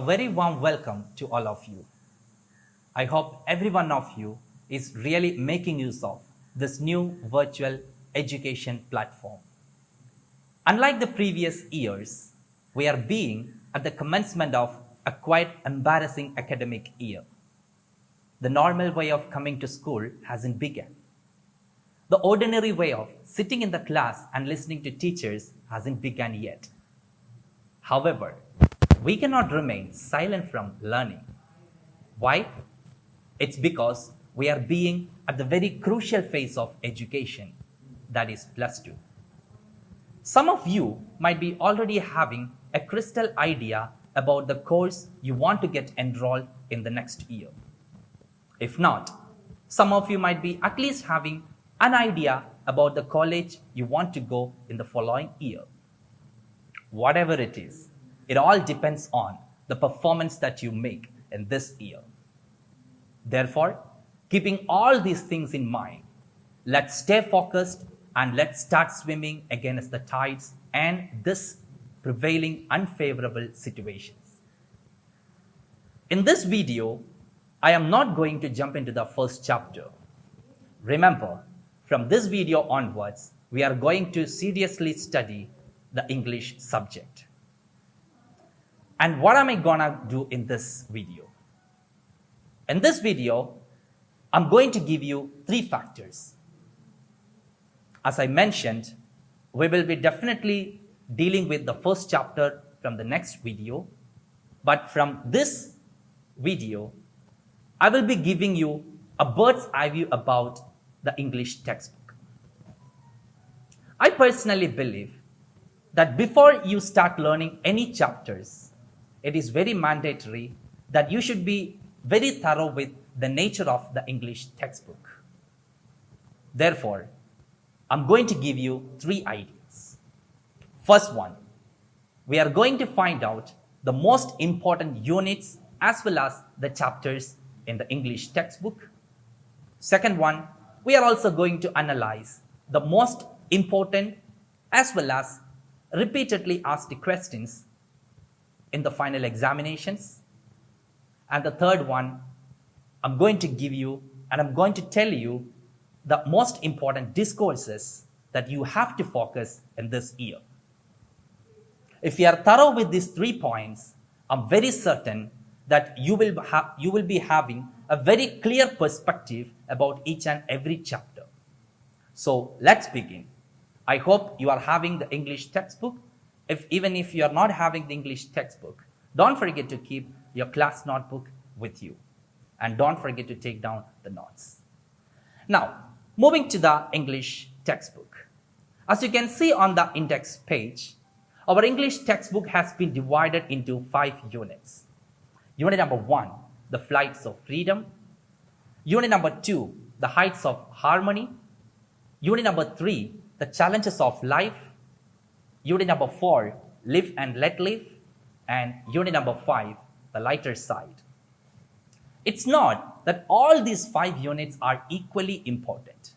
very warm welcome to all of you. I hope every one of you is really making use of this new virtual education platform. Unlike the previous years, we are being at the commencement of a quite embarrassing academic year. The normal way of coming to school hasn't begun. The ordinary way of sitting in the class and listening to teachers hasn't begun yet. However, we cannot remain silent from learning. Why? It's because we are being at the very crucial phase of education, that is plus 2. Some of you might be already having a crystal idea about the course you want to get enrolled in the next year. If not, some of you might be at least having an idea about the college you want to go in the following year. Whatever it is, it all depends on the performance that you make in this year. Therefore, keeping all these things in mind, let's stay focused and let's start swimming against the tides and this prevailing unfavorable situations. In this video, I am not going to jump into the first chapter. Remember, from this video onwards, we are going to seriously study the English subject. And what am I gonna do in this video? In this video, I'm going to give you 3 factors. As I mentioned, we will be definitely dealing with the first chapter from the next video. But from this video, I will be giving you a bird's eye view about the English textbook. I personally believe that before you start learning any chapters, it is very mandatory that you should be very thorough with the nature of the English textbook. Therefore, I'm going to give you 3 ideas. First one, we are going to find out the most important units as well as the chapters in the English textbook. Second one, we are also going to analyze the most important as well as repeatedly asked questions in the final examinations. And the third one, I'm going to give you and I'm going to tell you the most important discourses that you have to focus in this year. If you are thorough with these 3 points, I'm very certain that you will be having a very clear perspective about each and every chapter. So let's begin. I hope you are having the English textbook. Even if you are not having the English textbook, don't forget to keep your class notebook with you. And don't forget to take down the notes. Now, moving to the English textbook. As you can see on the index page, our English textbook has been divided into 5 units. Unit number 1, the flights of freedom. Unit number 2, the heights of harmony. Unit number 3, the challenges of life. Unit number 4, live and let live. And unit number 5, the lighter side. It's not that all these 5 units are equally important,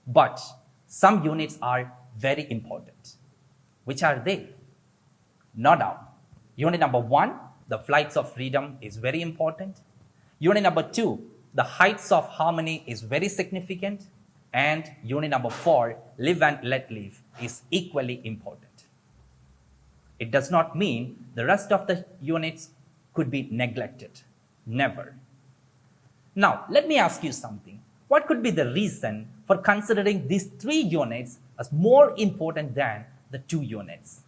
but some units are very important. Which are they? No doubt. Unit number 1, the flights of freedom is very important. Unit number 2, the heights of harmony is very significant. And unit number 4, live and let live, is equally important. It does not mean the rest of the units could be neglected. Never. Now, let me ask you something. What could be the reason for considering these 3 units as more important than the 2 units?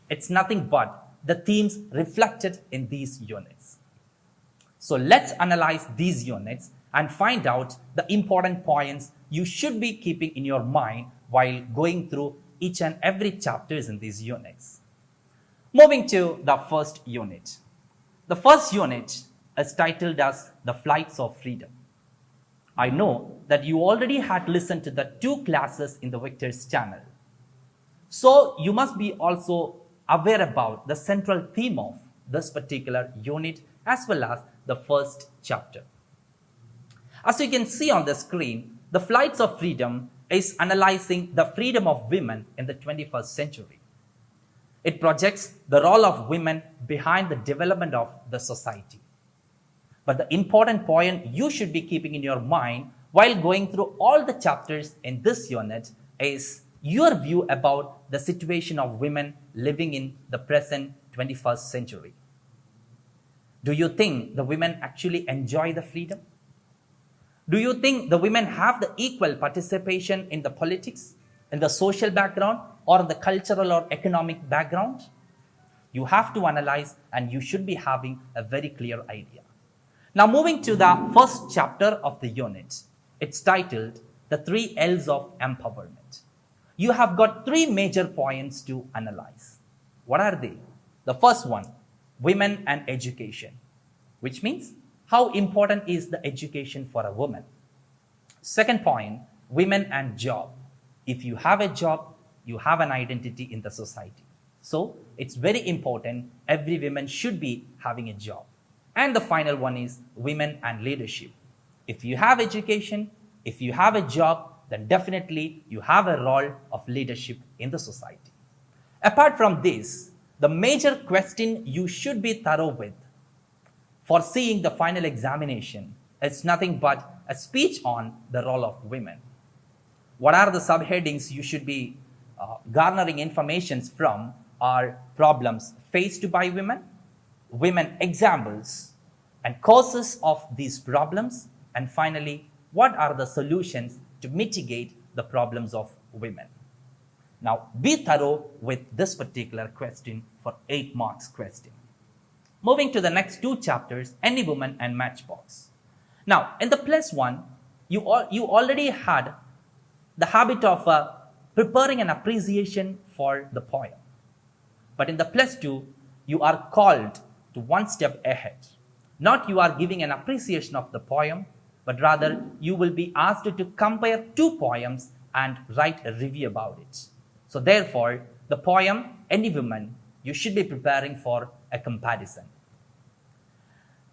It's nothing but the themes reflected in these units. So let's analyze these units and find out the important points you should be keeping in your mind while going through each and every chapters in these units. Moving to the first unit. The first unit is titled as the flights of freedom. I know that you already had listened to the 2 classes in the Victor's channel. So you must be also aware about the central theme of this particular unit as well as the first chapter. As you can see on the screen, the flights of freedom is analyzing the freedom of women in the 21st century. It projects the role of women behind the development of the society. But the important point you should be keeping in your mind while going through all the chapters in this unit is your view about the situation of women living in the present 21st century. Do you think the women actually enjoy the freedom? Do you think the women have the equal participation in the politics, in the social background, or in the cultural or economic background? You have to analyze, and you should be having a very clear idea. Now, moving to the first chapter of the unit, it's titled The 3 L's of Empowerment. You have got 3 major points to analyze. What are they? The first one, women and education, which means how important is the education for a woman. Second point, women and job. If you have a job, you have an identity in the society. So it's very important every woman should be having a job. And the final one is women and leadership. If you have education, if you have a job, then definitely you have a role of leadership in the society. Apart from this, the major question you should be thorough with for seeing the final examination is nothing but a speech on the role of women. What are the subheadings you should be garnering information from are problems faced by women, women examples and causes of these problems, and finally, what are the solutions to mitigate the problems of women. Now, be thorough with this particular question for 8 marks question. Moving to the next 2 chapters, Any Woman and Matchbox. Now, in the plus 1, you already had the habit of preparing an appreciation for the poem. But in the plus 2, you are called to one step ahead. Not you are giving an appreciation of the poem, but rather you will be asked to compare 2 poems and write a review about it. So therefore, the poem, Any Woman, you should be preparing for a comparison.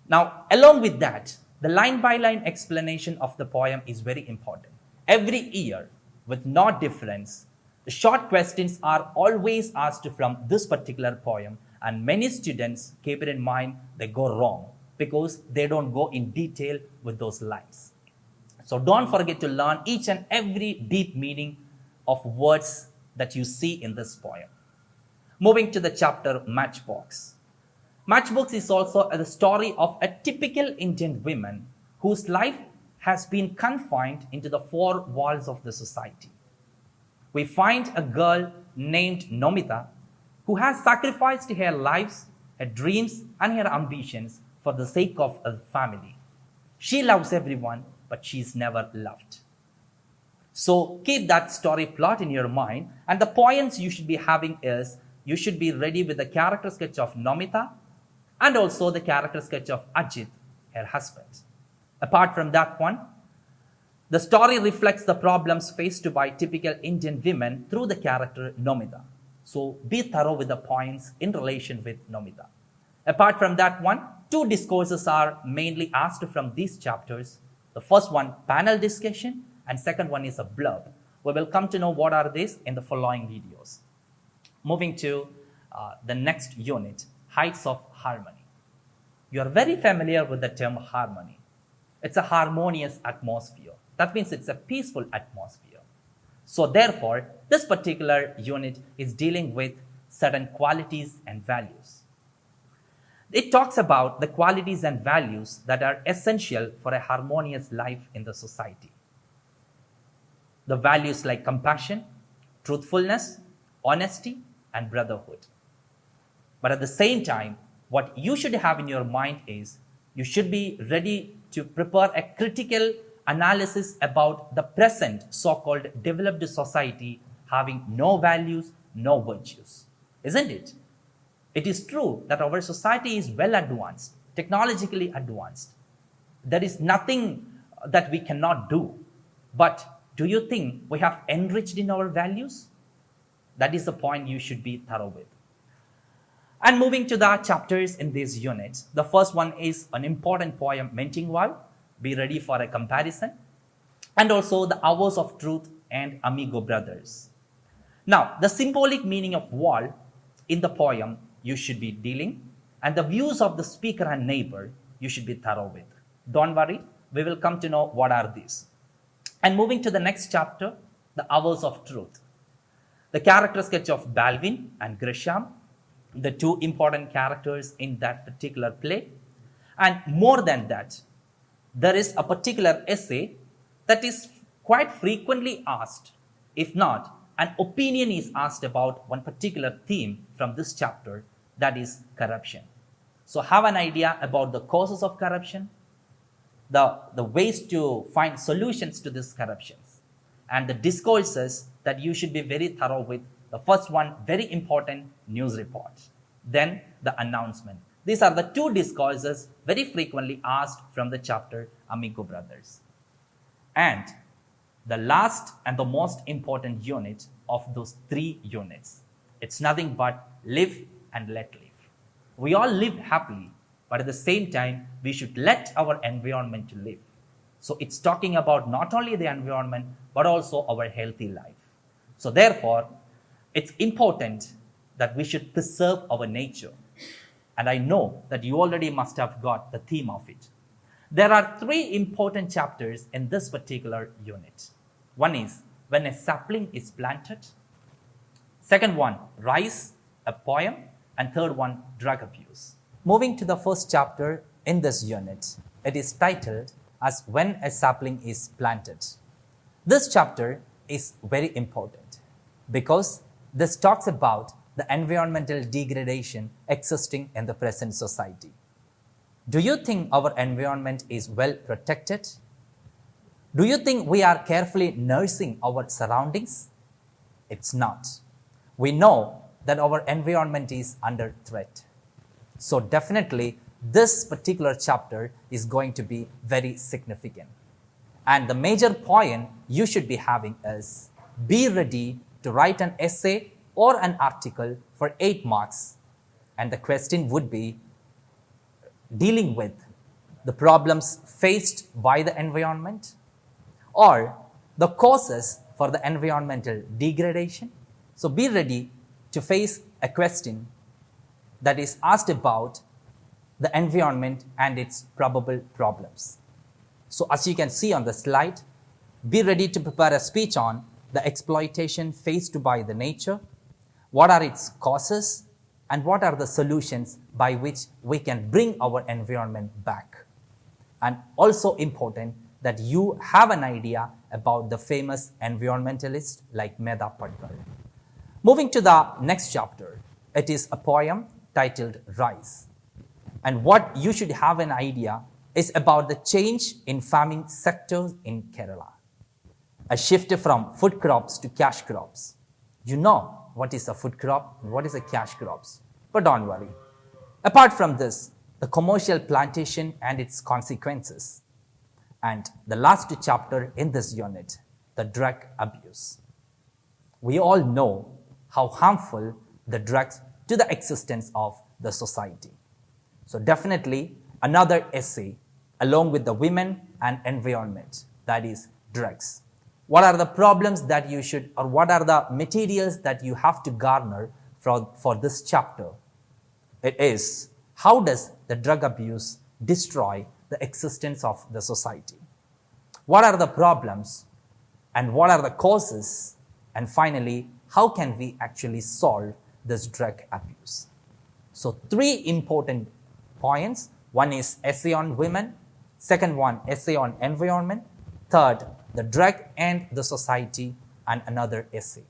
Now, along with that, the line-by-line explanation of the poem is very important. Every year, with no difference, the short questions are always asked from this particular poem, and many students keep it in mind, they go wrong because they don't go in detail with those lines. So don't forget to learn each and every deep meaning of words that you see in this poem. Moving to the chapter Matchbox. Matchbox is also the story of a typical Indian woman whose life has been confined into the 4 walls of the society. We find a girl named Nomita who has sacrificed her lives, her dreams, and her ambitions for the sake of her family. She loves everyone, but she is never loved. So keep that story plot in your mind, and the points you should be having is, you should be ready with the character sketch of Nomita and also the character sketch of Ajit, her husband. Apart from that one, the story reflects the problems faced by typical Indian women through the character Nomita. So be thorough with the points in relation with Nomita. Apart from that one, 2 discourses are mainly asked from these chapters. The first one, panel discussion, and second one is a blurb. We will come to know what are these in the following videos. Moving to the next unit, Heights of Harmony. You are very familiar with the term harmony. It's a harmonious atmosphere. That means it's a peaceful atmosphere. So therefore, this particular unit is dealing with certain qualities and values. It talks about the qualities and values that are essential for a harmonious life in the society. The values like compassion, truthfulness, honesty, and brotherhood. But at the same time, what you should have in your mind is, you should be ready to prepare a critical analysis about the present so-called developed society having no values, no virtues. Isn't it? It is true that our society is well advanced, technologically advanced. There is nothing that we cannot do. But do you think we have enriched in our values? That is the point you should be thorough with. And moving to the chapters in this unit, the first one is an important poem, Mentingwal. Be ready for a comparison. And also the Hours of Truth and Amigo Brothers. Now, the symbolic meaning of wall in the poem you should be dealing, and the views of the speaker and neighbor you should be thorough with. Don't worry, we will come to know what are these. And moving to the next chapter, the hours of truth. The character sketch of Balvin and Grisham, the two important characters in that particular play. And more than that, there is a particular essay that is quite frequently asked. If not, an opinion is asked about one particular theme from this chapter, that is corruption. So have an idea about the causes of corruption, the ways to find solutions to these corruptions, and the discourses that you should be very thorough with. The first one, very important, news report. Then the announcement. These are the two discourses very frequently asked from the chapter Amigo Brothers. And the last and the most important unit of those three units, it's nothing but live and let live. We all live happily, but at the same time, we should let our environment to live. So it's talking about not only the environment, but also our healthy life. So therefore, it's important that we should preserve our nature. And I know that you already must have got the theme of it. There are three important chapters in this particular unit. One is when a sapling is planted. Second one, rise, a poem. And third one, drug abuse. Moving to the first chapter in this unit, it is titled as When a Sapling is Planted. This chapter is very important because this talks about the environmental degradation existing in the present society. Do you think our environment is well protected? Do you think we are carefully nursing our surroundings? It's not. We know that our environment is under threat. So definitely, this particular chapter is going to be very significant. And the major point you should be having is, be ready to write an essay or an article for 8 marks. And the question would be, dealing with the problems faced by the environment or the causes for the environmental degradation. So be ready to face a question that is asked about the environment and its probable problems. So as you can see on the slide, be ready to prepare a speech on the exploitation faced by the nature, what are its causes, and what are the solutions by which we can bring our environment back. And also important that you have an idea about the famous environmentalist like Medha Patkar. Moving to the next chapter, it is a poem titled Rise. And what you should have an idea is about the change in farming sectors in Kerala. A shift from food crops to cash crops. You know what is a food crop and what is a cash crops. But don't worry. Apart from this, the commercial plantation and its consequences. And the last chapter in this unit, the drug abuse. We all know how harmful the drugs to the existence of the society. So definitely another essay along with the women and environment, that is drugs. What are the problems that you should, or what are the materials that you have to garner for this chapter? It is, how does the drug abuse destroy the existence of the society? What are the problems and what are the causes? And finally, how can we actually solve this drug abuse? So 3 important points. One is essay on women. Second one, essay on environment. Third, the drug and the society, and another essay.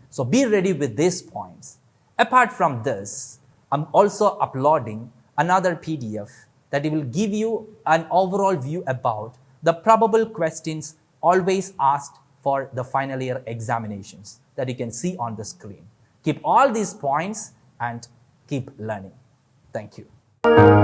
So be ready with these points. Apart from this, I'm also uploading another PDF that will give you an overall view about the probable questions always asked for the final year examinations that you can see on the screen. Keep all these points and keep learning. Thank you.